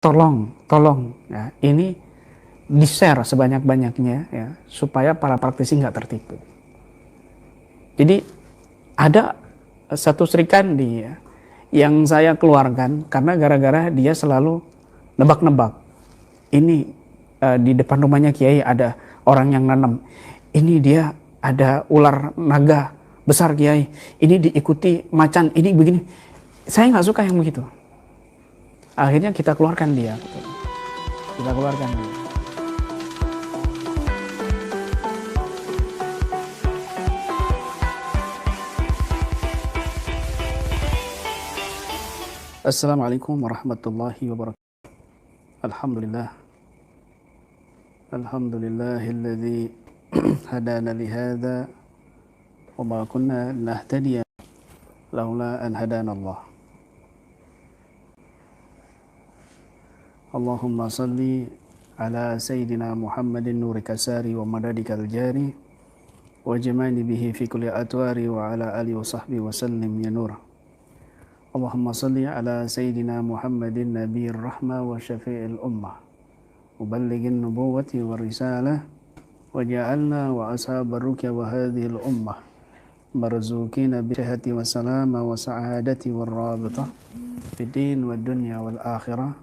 tolong ya, ini di-share sebanyak-banyaknya ya, supaya para praktisi nggak tertipu. Jadi ada satu Sri Kandi ya, yang saya keluarkan karena gara-gara dia selalu nebak-nebak. Ini di depan rumahnya Kiai ada orang yang nanam. Ini dia ada ular naga besar Kiai. Ini diikuti macan. Ini begini. Saya nggak suka yang begitu. Akhirnya kita keluarkan dia. Kita keluarkan dia. Assalamualaikum warahmatullahi wabarakatuh. Alhamdulillah. Alhamdulillahilladzi hadana lihada wa ma kunna nahtadiya laula an hadana Allah. Allahumma salli ala sayyidina Muhammadin nuri kasari wa madadikal jari wa jamani bihi fi kulli atwari wa ala alihi wa sahbihi wa sallim ya nur. Allahumma salli ala sayyidina Muhammadin nabiyir rahmah wa syafi'il ummah muballighin nubuwwati wa risalah wa ja'alna wa ashabar ruqya wa hadhil ummah marzuqina bi syahati wa salama wa sa'adati wa rabitah fid din wa dunya wal akhirah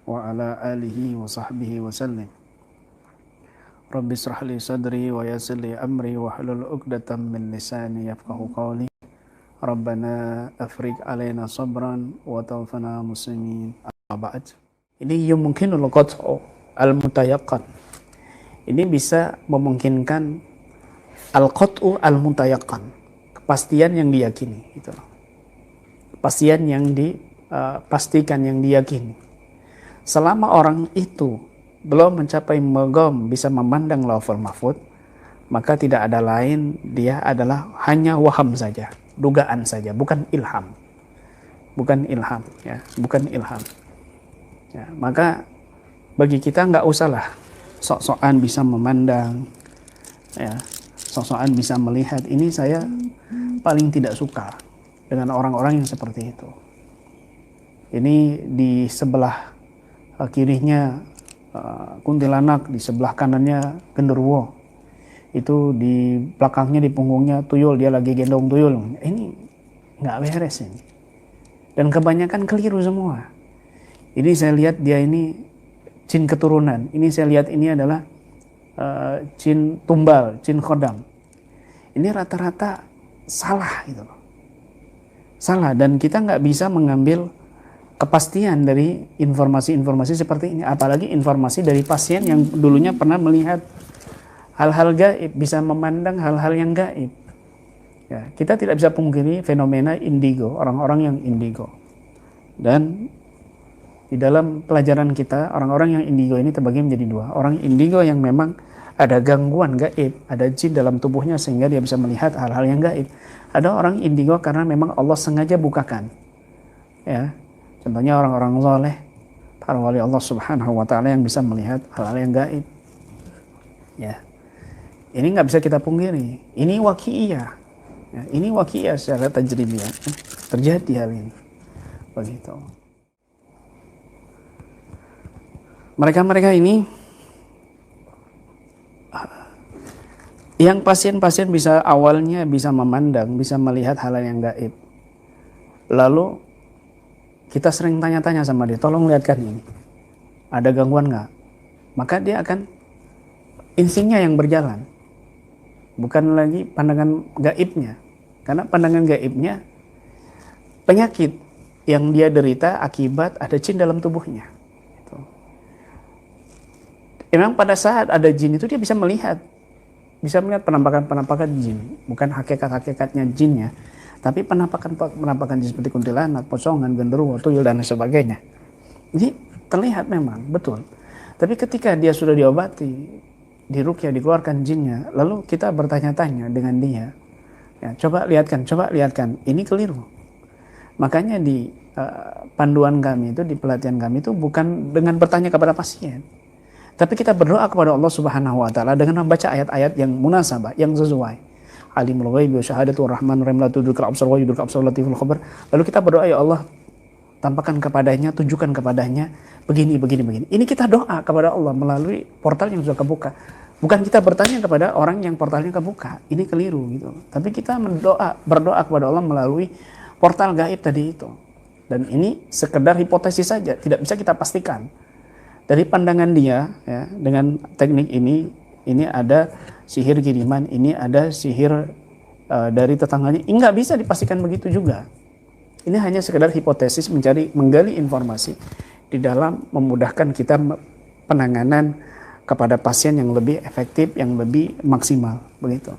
wa ala alihi wa sahbihi wa sallim. Rabbi israh li sadri wa yassir li amri wa hlul 'uqdatam min lisani yafqahu qawli. Rabbana afriq alaina sabran wa tawaffana muslimin. Ba'd. Ini yumkinul qat'u al-mutayaqqan. Ini bisa memungkinkan al-qat'u al-mutayaqqan, kepastian yang diyakini gitu. Kepastian yang dipastikan, yang diyakini. Selama orang itu belum mencapai maqam bisa memandang lauhul mahfuz, maka tidak ada lain, dia adalah hanya waham saja, dugaan saja, bukan ilham. Bukan ilham ya, bukan ilham. Ya, maka bagi kita nggak usahlah sok-sokan bisa memandang ya, sok-sokan bisa melihat. Ini saya paling tidak suka dengan orang-orang yang seperti itu. Ini di sebelah kirinya kuntilanak, di sebelah kanannya genderuwo. Itu di belakangnya, di punggungnya tuyul, dia lagi gendong tuyul. Ini nggak beres ini. Dan kebanyakan keliru semua. Ini saya lihat dia ini jin keturunan. Ini saya lihat ini adalah jin tumbal, jin khodam. Ini rata-rata salah gitu loh. Salah, dan kita nggak bisa mengambil kepastian dari informasi-informasi seperti ini. Apalagi informasi dari pasien yang dulunya pernah melihat hal-hal gaib, bisa memandang hal-hal yang gaib. Ya, kita tidak bisa pungkiri fenomena indigo, orang-orang yang indigo. Dan di dalam pelajaran kita, orang-orang yang indigo ini terbagi menjadi dua. Orang indigo yang memang ada gangguan gaib, ada jin dalam tubuhnya sehingga dia bisa melihat hal-hal yang gaib. Ada orang indigo karena memang Allah sengaja bukakan. Ya, contohnya orang-orang soleh, para wali Allah Subhanahu wa Ta'ala yang bisa melihat hal-hal yang gaib. Ya. Ini nggak bisa kita pungkiri. Ini waqi'iyah. Ya, ini waqi'iyah secara tajribiyah. Terjadi hal ini. Begitu. Mereka-mereka ini yang pasien-pasien bisa awalnya bisa memandang, bisa melihat hal yang gaib. Lalu kita sering tanya-tanya sama dia, tolong lihatkan ini. Ada gangguan nggak? Maka dia akan instingnya yang berjalan. Bukan lagi pandangan gaibnya. Karena pandangan gaibnya penyakit yang dia derita akibat ada jin dalam tubuhnya. Gitu. Memang pada saat ada jin itu dia bisa melihat penampakan-penampakan jin. Bukan hakikat-hakikatnya jinnya, tapi penampakan jin seperti kuntilanak, pocongan, genderuwo, tuyul dan sebagainya. Ini terlihat memang betul. Tapi ketika dia sudah diobati, diruqyah, dikeluarkan jinnya, lalu kita bertanya-tanya dengan dia, ya, coba lihatkan, ini keliru. Makanya di panduan kami itu, di pelatihan kami itu bukan dengan bertanya kepada pasien, tapi kita berdoa kepada Allah Subhanahu wa Ta'ala dengan membaca ayat-ayat yang munasabah, yang sesuai. Alimul ghaibi wa syahadatu rahman rahim la tudrikul absar wa yudrikul absar latiful khabar. Lalu kita berdoa, ya Allah, tampakkan kepadanya, tunjukkan kepadanya begini. Ini kita doa kepada Allah melalui portal yang sudah kebuka. Bukan kita bertanya kepada orang yang portalnya kebuka. Ini keliru gitu. Tapi kita berdoa kepada Allah melalui portal gaib tadi itu. Dan ini sekedar hipotesis saja, tidak bisa kita pastikan. Dari pandangan dia, ya, dengan teknik ini ada sihir kiriman, ini ada sihir dari tetangganya. Ini nggak bisa dipastikan begitu juga. Ini hanya sekedar hipotesis menggali informasi di dalam memudahkan kita penanganan kepada pasien yang lebih efektif, yang lebih maksimal, begitu.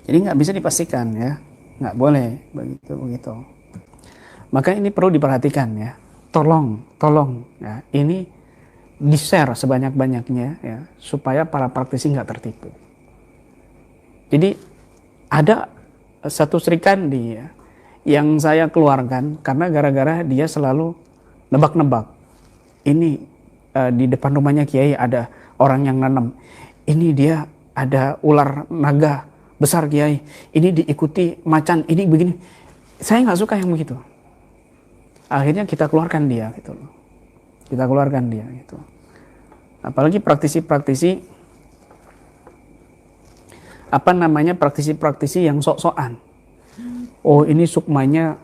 Jadi nggak bisa dipastikan ya, nggak boleh begitu. Maka ini perlu diperhatikan ya. Tolong ya, ini di-share sebanyak-banyaknya ya, supaya para praktisi nggak tertipu. Jadi ada satu Sri Kandi ya, yang saya keluarkan karena gara-gara dia selalu nebak-nebak. Ini di depan rumahnya Kiai ada orang yang nanam. Ini dia ada ular naga besar Kiai. Ini diikuti macan. Ini begini. Saya nggak suka yang begitu. Akhirnya kita keluarkan dia gitu loh. Kita keluarkan dia gitu. Apalagi praktisi-praktisi praktisi yang sok-sokan. Oh, ini sukmanya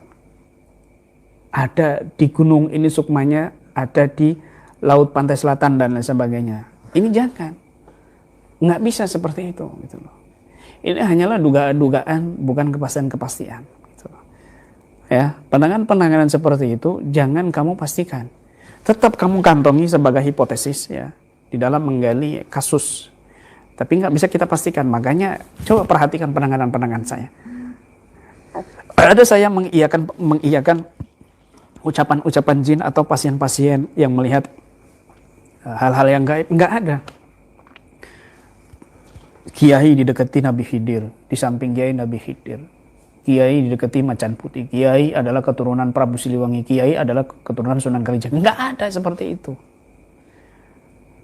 ada di gunung, ini sukmanya ada di laut pantai selatan dan lain sebagainya. Ini jangan. Nggak bisa seperti itu gitu loh. Ini hanyalah dugaan-dugaan, bukan kepastian-kepastian. Gitu loh. Ya, penanganan seperti itu jangan kamu pastikan. Tetap kamu kantongi sebagai hipotesis ya di dalam menggali kasus. Tapi nggak bisa kita pastikan. Makanya coba perhatikan penanganan saya. Ada saya mengiyakan ucapan-ucapan jin atau pasien-pasien yang melihat hal-hal yang gaib. Nggak ada. Kiai didekati Nabi Khidir, di samping Kiai Nabi Khidir. Kiai didekati macan putih. Kiai adalah keturunan Prabu Siliwangi. Kiai adalah keturunan Sunan Kalijaga. Nggak ada seperti itu.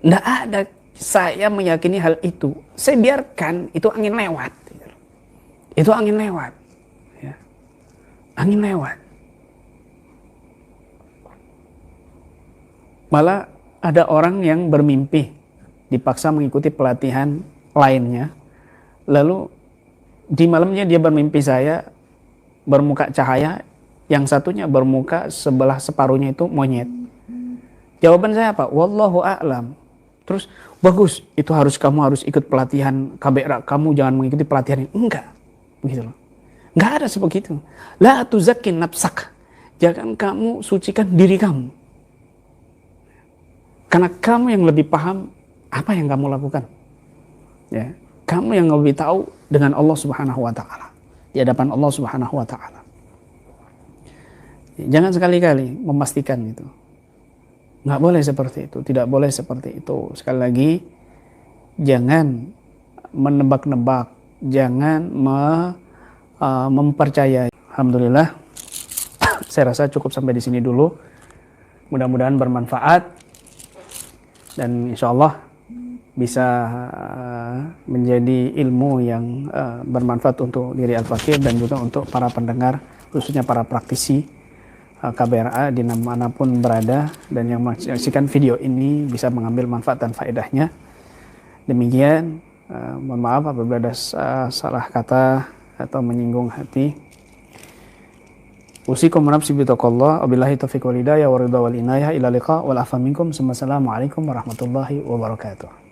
Nggak ada. Saya meyakini hal itu. Saya biarkan itu angin lewat. Itu angin lewat. Ya. Angin lewat. Malah ada orang yang bermimpi dipaksa mengikuti pelatihan lainnya. Lalu di malamnya dia bermimpi saya bermuka cahaya, yang satunya bermuka sebelah separuhnya itu monyet. Jawaban saya apa? Wallahu a'lam. Terus bagus, itu kamu harus ikut pelatihan KBR, kamu jangan mengikuti pelatihan ini. Enggak, begitu loh. Enggak ada sebegitu. La tuzakkin nafsak. Jangan kamu sucikan diri kamu. Karena kamu yang lebih paham apa yang kamu lakukan. Ya, kamu yang lebih tahu dengan Allah Subhanahu wa taala. Di hadapan Allah Subhanahu wa taala. Jangan sekali-kali memastikan itu. Nggak boleh seperti itu, tidak boleh seperti itu. Sekali lagi, jangan menebak-nebak, jangan mempercayai. Alhamdulillah, saya rasa cukup sampai di sini dulu. Mudah-mudahan bermanfaat dan insya Allah bisa menjadi ilmu yang bermanfaat untuk diri Al-Fakir dan juga untuk para pendengar, khususnya para praktisi KBRA di manapun berada dan yang menyaksikan video ini bisa mengambil manfaat dan faedahnya. Demikian, mohon maaf apabila ada salah kata atau menyinggung hati. Usikum nafsi bitaqallah, wabillahi taufiq wal hidayah wa ridha wal inayah ila liqa wal afa minkum. Assalamualaikum warahmatullahi wabarakatuh.